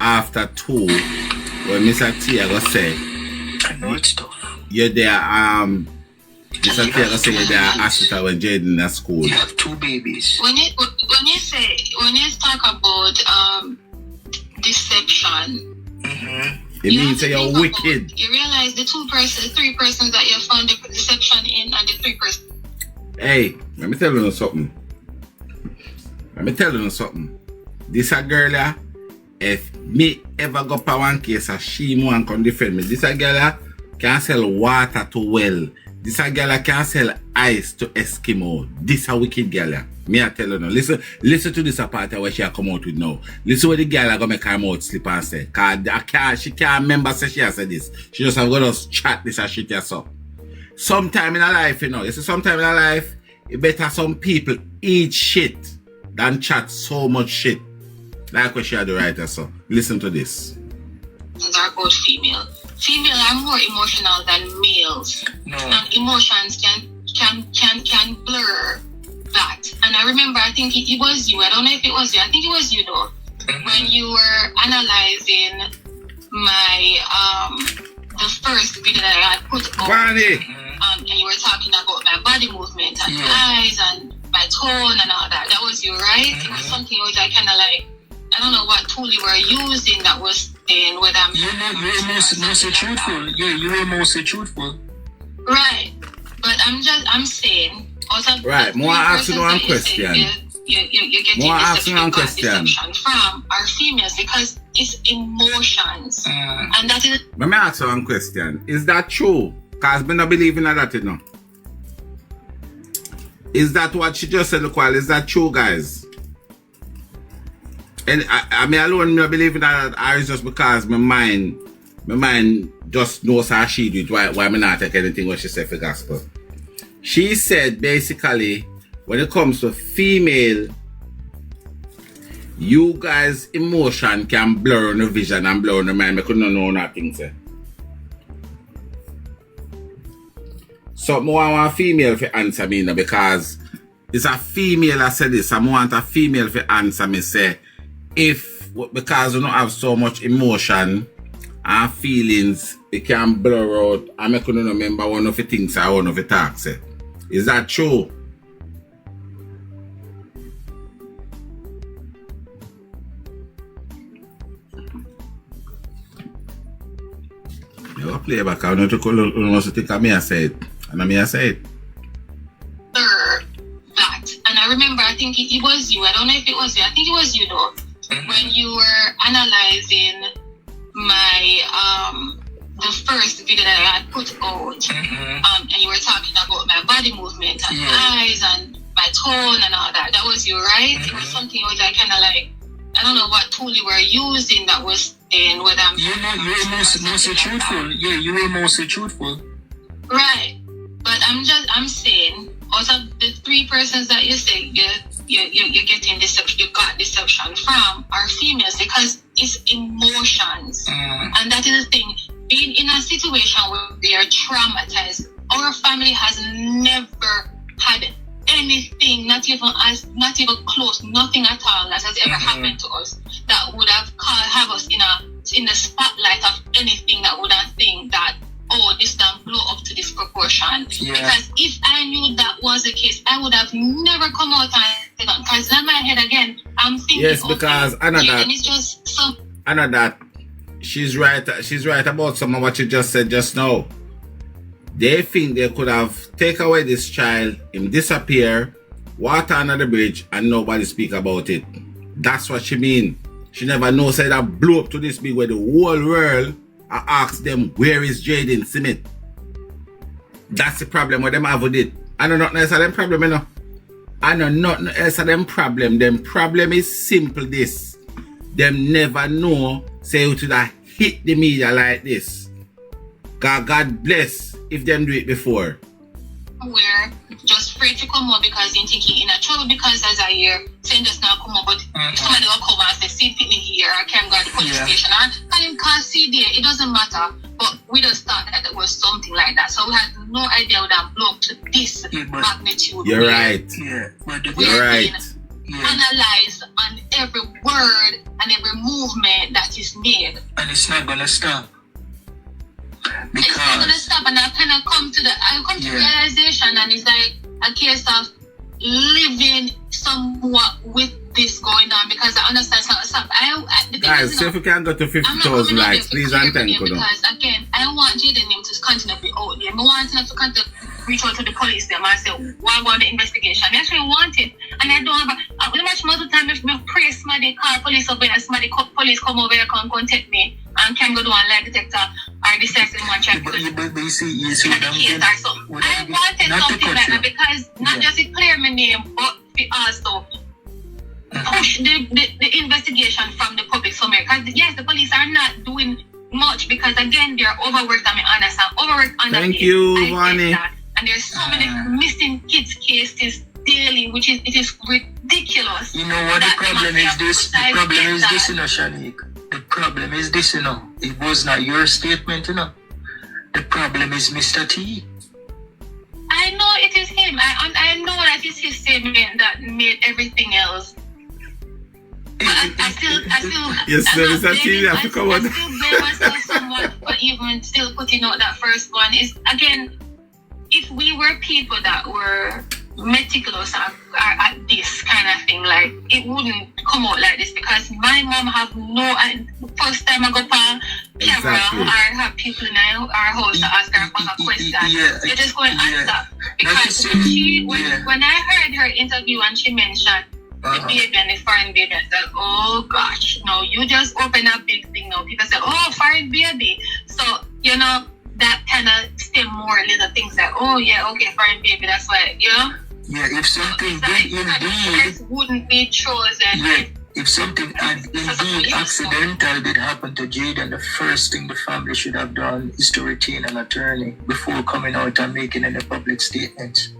after 2 when Mr. T I go say I know it's tough. You're there Mr. T I go say you're there at hospital when Jayden at school. You have 2 babies. When you talk about deception, It means that you're wicked. You realize the 3 persons that you found the deception in and the 3 persons. Hey, let me tell you something. This a girl, if me ever go for one case and she want come defend me, this a girl can sell water to well. This a girl can sell ice to Eskimo. This a wicked girl. Me I tell you now. Listen to this part where she come out with now. Listen what the girl gonna make her mouth slip and say. Cause she can't remember say she has said this. She just have got us chat this and shit yourself. Sometime in her life, you know. You see, sometime in her life, it better some people eat shit than chat so much shit. Like what she had to write herself. Listen to this. Are both female. Female are more emotional than males. No. And emotions can blur that. And I remember, I think it was you. I don't know if it was you. I think it was you though. When you were analyzing my the first video that I had put up. And you were talking about my body movement and eyes and my tone and all that. That was you, right? It was something was like kind of like, I don't know what tool you were using that was saying whether I'm... You're mostly truthful. Yeah, you were mostly truthful. Right. But I'm saying... Right, more asking one question. You're getting deception from our females because it's emotions. And that is... Let me ask you one question. Is that true? Because I don't believe in that, you know. Is that what she just said, Lukwal? Is that true, guys? And I mean, alone, I believe in that, or it's just because my mind just knows how she do it, why me not take anything what she said for gospel. She said, basically, when it comes to female, you guys' emotion can blur on the vision and blur on the mind. I couldn't know nothing, sir. So, I want a female to answer me now because it's a female that said this. I want a female to answer me, say, because we don't have so much emotion and feelings, it can blur out. And I couldn't remember one of the things I want to talk, say. Is that true? You play back. I don't think I may have said. And I may have said. That. And I remember, I think it was you. I don't know if it was you. I think it was you though. When you were analyzing my the first video that I had put out, and you were talking about my body movement and eyes and my tone and all that. That was you, right? It was something was like kind of like, I don't know what tool you were using that was saying whether I'm... You're mostly truthful. Yeah, you were mostly truthful. Right. But I'm saying, out of the 3 persons that you say you're getting deception, you got deception from are females because it's emotions. And that is the thing. Being in a situation where they are traumatized, our family has never had anything, not even close, nothing at all that has ever happened to us that would have us in the spotlight of anything that would have think that, oh, this don't blow up to this proportion. Yeah. Because if I knew that was the case, I would have never come out and said that. Because in my head again, I'm thinking, yes, because I know that. It's just some. I know that. She's right about some of what you just said just now. They think they could have taken away this child, him disappear, water under the bridge, and nobody speak about it. That's what she mean. She never knows that blew up to this big where the whole world I ask them, where is Jayden Smith? That's the problem with them have with it. I know nothing else of them problem, you know. I know nothing else of them problem. Them problem is simple this. Them never know, say you should have hit the media like this. God bless if them do it before. We're just afraid to come out because they're thinking in a trouble because as I hear, saying just now come out, but if somebody will come and say, see me here, I can't go to the police station, and him can't see there, it doesn't matter. But we just thought that it was something like that. So we had no idea that blow up to this magnitude. You're right. Yeah. You're right. analyze on every word and every movement that is made. And it's not gonna stop. It's not gonna stop, and I kind of come to the realization, and it's like a case of living somewhat with this going on, because I understand some. Guys, see if we can go to 50,000 likes, please, and thank you. Because again, I want Jayden him to continue to be out there. I want him to continue to reach out to the police them and say, why about the investigation? I actually want it, and I don't have much more time if me pray somebody call police over here, somebody police come over here, come take me, and can go do a lie detector or the sex in one check. But you see, I wanted something like that, because not just to clear my name, but also push the investigation from the public somewhere. Because yes, the police are not doing much, because again, they're overworked, I mean, honest, overworked on Thank you, Vani. And there's so many missing kids cases daily, which is ridiculous. You know what the problem is this? The problem is this, you know, Shanique. The problem is this, you know. It was not your statement, you know. The problem is Mr. T. I know it is him. I know that it's his statement that made everything else. I still Mr. T, you have to come on. I still blame myself somewhat for even still putting out that first one. Is again, if we were people that were meticulous at this kind of thing, like, it wouldn't come out like this, because my mom have no first time I go on camera or have people in our house to ask her a question. They're just going to answer. Because when I heard her interview and she mentioned the baby and the foreign baby, I said, oh gosh, no, you just open a big thing now. People say, oh, foreign baby. So, you know, that kind of stem more little things like, oh yeah, okay, foreign baby, that's why, you know? Yeah, if something indeed wouldn't be chosen. Yeah, if something indeed accidental did happen to Jayden, the first thing the family should have done is to retain an attorney before coming out and making any public statements.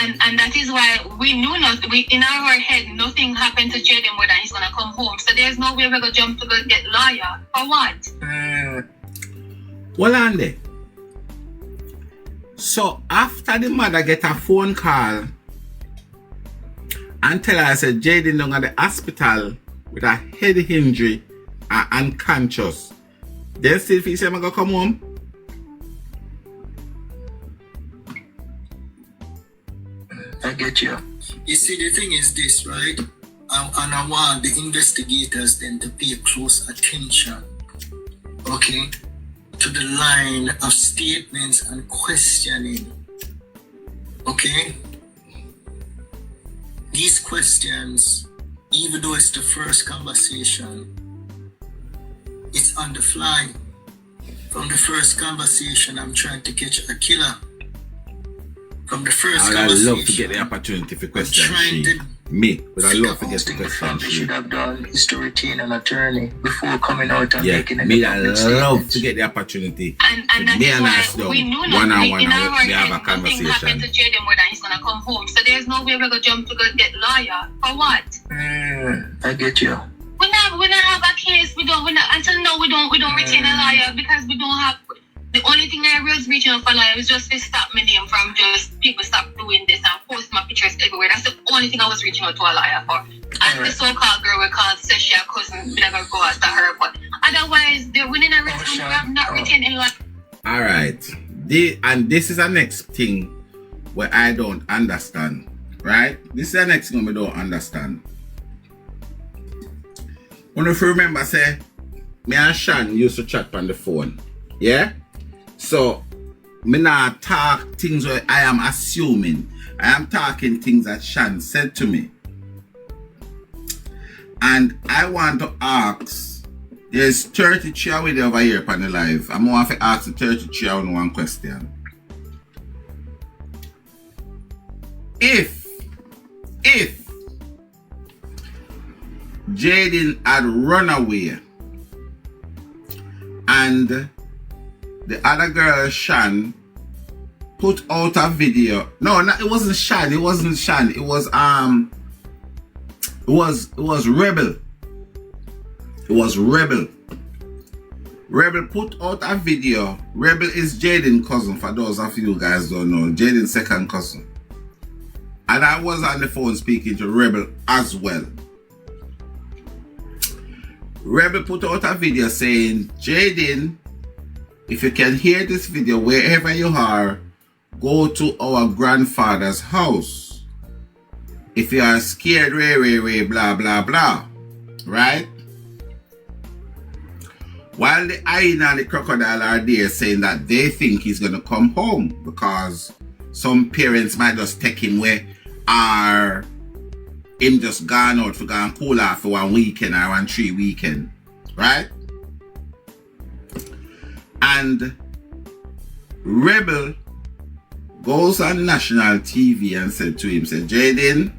And that is why we knew in our head, nothing happened to Jayden more than he's gonna come home. So there's no way we're gonna jump to go get lawyer. For what? Well, Andy. So after the mother get a phone call and tell her, I said, Jayden down at the hospital with a head injury and unconscious, then still feel I'm gonna come home? I get you. You see, the thing is this, right? And I want the investigators then to pay close attention, okay, to the line of statements and questioning, okay? These questions, even though it's the first conversation, it's on the fly. From the first conversation, I'm trying to catch a killer. From the first conversation, I'd love to get the opportunity for questions. But I love to get the questions. Should have done is to retain an attorney before coming out and making me. I love to get the opportunity. And that is why we knew one on one. We have a conversation. Nothing happened to Jayden more than he's gonna come home. So there's no way we're gonna jump to go get lawyer. For what? I get you. We don't have a case. Until now we don't retain a lawyer, because we don't have. The only thing I was reaching out for lawyer was just to stop my name from just people stop doing this and post my pictures everywhere. That's the only thing I was reaching out to a lawyer for. And the so-called girl we called says she a cousin, we never go after her. But otherwise, they're winning a race and we have not retained anyone. All right. And this is the next thing where I don't understand. Right? This is the next thing we don't understand. When if you remember, say, me and Shan used to chat on the phone. Yeah? So, me not talk things where I am assuming. I am talking things that Shan said to me. And I want to ask, there's 33 with over here on the live. I'm going to ask the 33 on one question. If Jayden had run away and the other girl, Shan, put out a video. No, it wasn't Shan. It wasn't Shan. It was Rebel. It was Rebel. Rebel put out a video. Rebel is Jayden's cousin. For those of you guys don't know, Jayden's second cousin. And I was on the phone speaking to Rebel as well. Rebel put out a video saying, Jayden, if you can hear this video wherever you are, go to our grandfather's house. If you are scared, blah, blah, blah. Right? While the hyena and the crocodile are there saying that they think he's going to come home because some parents might just take him where or him just gone out for go and cool off for 1 weekend or 1 3 weekend. Right? And Rebel goes on national TV and said to him, said, Jayden,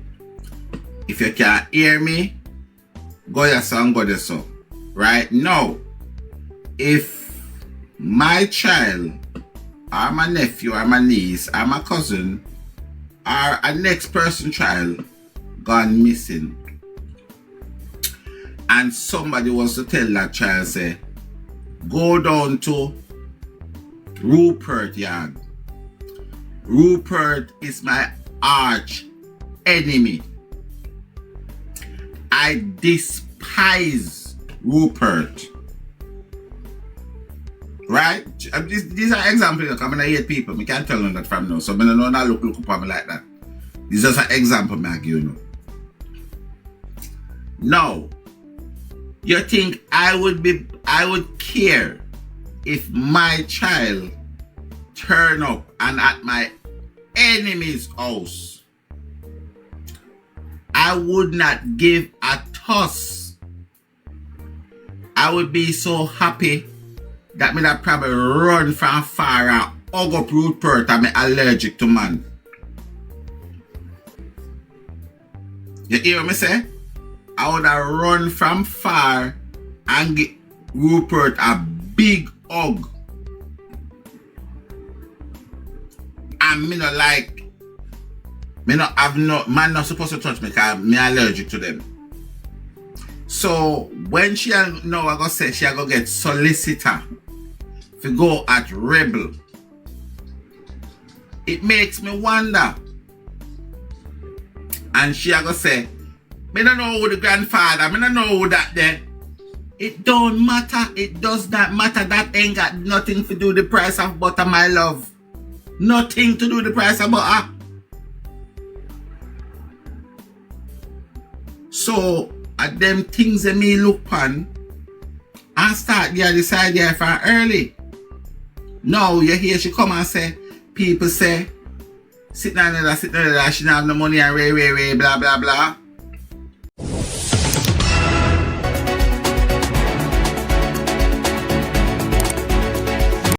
if you can't hear me, go your son, go this so. Right? Now, if my child or my nephew or my niece or my cousin or a next person child gone missing and somebody wants to tell that child, say, go down to Rupert yard. Rupert is my arch enemy. I despise Rupert. Right? These are examples. I'm going to hate people. I can't tell them that from now. So I don't know that look upon me like that. This is just an example, Mag, you know. Now, you think I would care if my child turn up and at my enemy's house? I would not give a toss. I would be so happy that me that probably run from far and hug up Rupert and me allergic to man. You hear me say? I would have run from far and give Rupert a big hug. And me not like, me not have no, man not supposed to touch me because me allergic to them. So when she know I gonna say she gonna get solicitor to go at Rebel, it makes me wonder. And she gonna say, me don't know who the grandfather, me don't know who that there. It don't matter, it does not matter. That ain't got nothing to do with the price of butter, my love. Nothing to do with the price of butter. So at them things that me look on and start there decide there from early. Now you hear she come and say, people say, sit down there, she don't have no money and blah blah blah.